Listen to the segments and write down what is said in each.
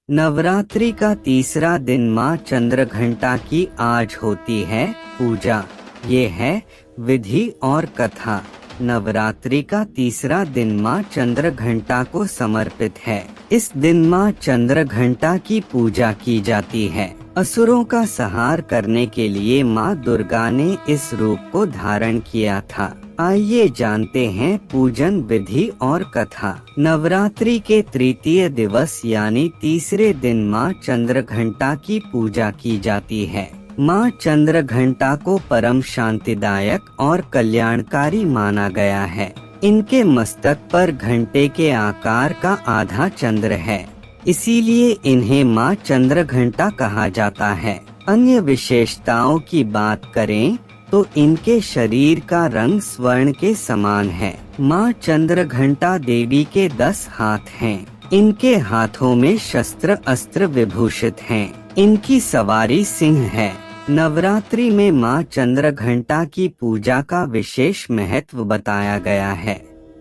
नवरात्रि का तीसरा दिन माँ चंद्रघंटा की आज होती है पूजा। ये है विधि और कथा। नवरात्रि का तीसरा दिन माँ चंद्रघंटा को समर्पित है। इस दिन माँ चंद्रघंटा की पूजा की जाती है। असुरों का संहार करने के लिए माँ दुर्गा ने इस रूप को धारण किया था। आइए जानते हैं पूजन विधि और कथा। नवरात्रि के तृतीय दिवस यानी तीसरे दिन माँ चंद्रघंटा की पूजा की जाती है। माँ चंद्रघंटा को परम शांतिदायक और कल्याणकारी माना गया है। इनके मस्तक पर घंटे के आकार का आधा चंद्र है, इसीलिए इन्हें माँ चंद्रघंटा कहा जाता है। अन्य विशेषताओं की बात करें तो इनके शरीर का रंग स्वर्ण के समान है। माँ चंद्रघंटा देवी के 10 हाथ हैं। इनके हाथों में शस्त्र अस्त्र विभूषित हैं। इनकी सवारी सिंह है। नवरात्रि में माँ चंद्रघंटा की पूजा का विशेष महत्व बताया गया है।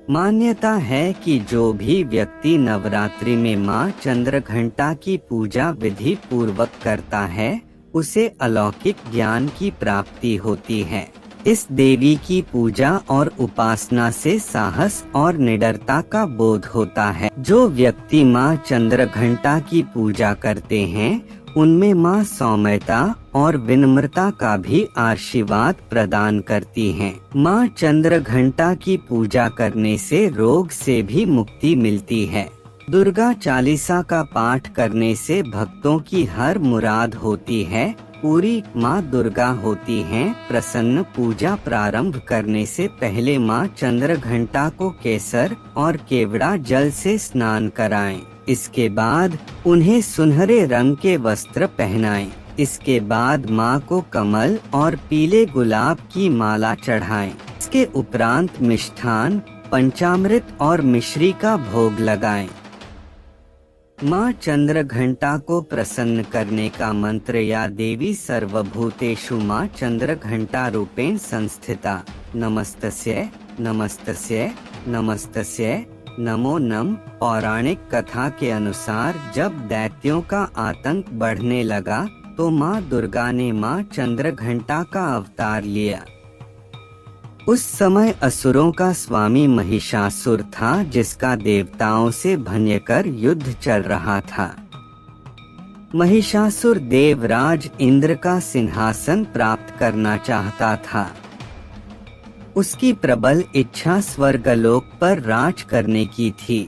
मान्यता है कि जो भी व्यक्ति नवरात्रि में माँ चंद्रघंटा की पूजा विधि पूर्वक करता है उसे अलौकिक ज्ञान की प्राप्ति होती है। इस देवी की पूजा और उपासना से साहस और निडरता का बोध होता है। जो व्यक्ति माँ चंद्रघंटा की पूजा करते हैं उनमें माँ सौम्यता और विनम्रता का भी आशीर्वाद प्रदान करती हैं। माँ चंद्रघंटा की पूजा करने से रोग से भी मुक्ति मिलती है। दुर्गा चालीसा का पाठ करने से भक्तों की हर मुराद होती है, पूरी माँ दुर्गा होती हैं प्रसन्न। पूजा प्रारंभ करने से पहले माँ चंद्रघंटा को केसर और केवड़ा जल से स्नान कराएं। इसके बाद उन्हें सुनहरे रंग के वस्त्र पहनाएं। इसके बाद माँ को कमल और पीले गुलाब की माला चढ़ाएं। इसके उपरांत मिष्ठान, पंचामृत और मिश्री का भोग लगाएं। माँ चंद्रघंटा को प्रसन्न करने का मंत्र या देवी सर्वभूतेषु माँ चंद्रघंटा रूपेण संस्थिता नमस्तस्यै नमस्तस्यै नमस्तस्यै नमो नम। पौराणिक कथा के अनुसार जब दैत्यों का आतंक बढ़ने लगा तो माँ दुर्गा ने माँ चंद्रघंटा का अवतार लिया। उस समय असुरों का स्वामी महिषासुर था जिसका देवताओं से भयंकर युद्ध चल रहा था। महिषासुर देवराज इंद्र का सिंहासन प्राप्त करना चाहता था। उसकी प्रबल इच्छा स्वर्गलोक पर राज करने की थी।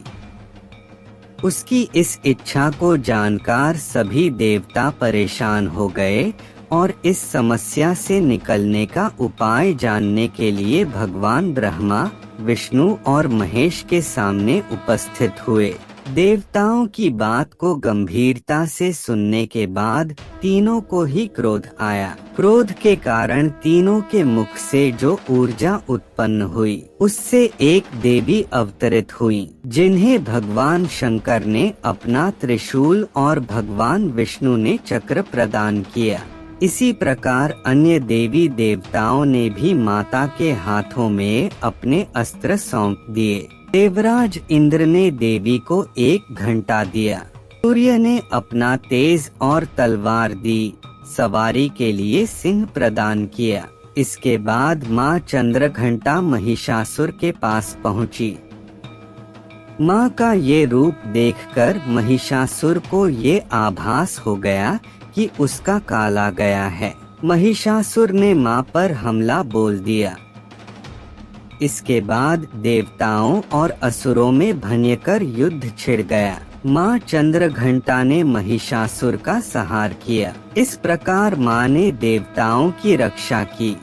उसकी इस इच्छा को जानकर सभी देवता परेशान हो गए और इस समस्या से निकलने का उपाय जानने के लिए भगवान ब्रह्मा, विष्णु और महेश के सामने उपस्थित हुए। देवताओं की बात को गंभीरता से सुनने के बाद तीनों को ही क्रोध आया। क्रोध के कारण तीनों के मुख से जो ऊर्जा उत्पन्न हुई उससे एक देवी अवतरित हुई, जिन्हें भगवान शंकर ने अपना त्रिशूल और भगवान विष्णु ने चक्र प्रदान किया। इसी प्रकार अन्य देवी देवताओं ने भी माता के हाथों में अपने अस्त्र सौंप दिए। देवराज इंद्र ने देवी को 1 घंटा दिया। सूर्य ने अपना तेज और तलवार दी। सवारी के लिए सिंह प्रदान किया। इसके बाद माँ चंद्रघंटा महिषासुर के पास पहुँची। माँ का ये रूप देखकर महिषासुर को ये आभास हो गया कि उसका काला गया है। महिषासुर ने माँ पर हमला बोल दिया। इसके बाद देवताओं और असुरों में भयंकर युद्ध छिड़ गया। माँ चंद्रघंटा ने महिषासुर का संहार किया। इस प्रकार माँ ने देवताओं की रक्षा की।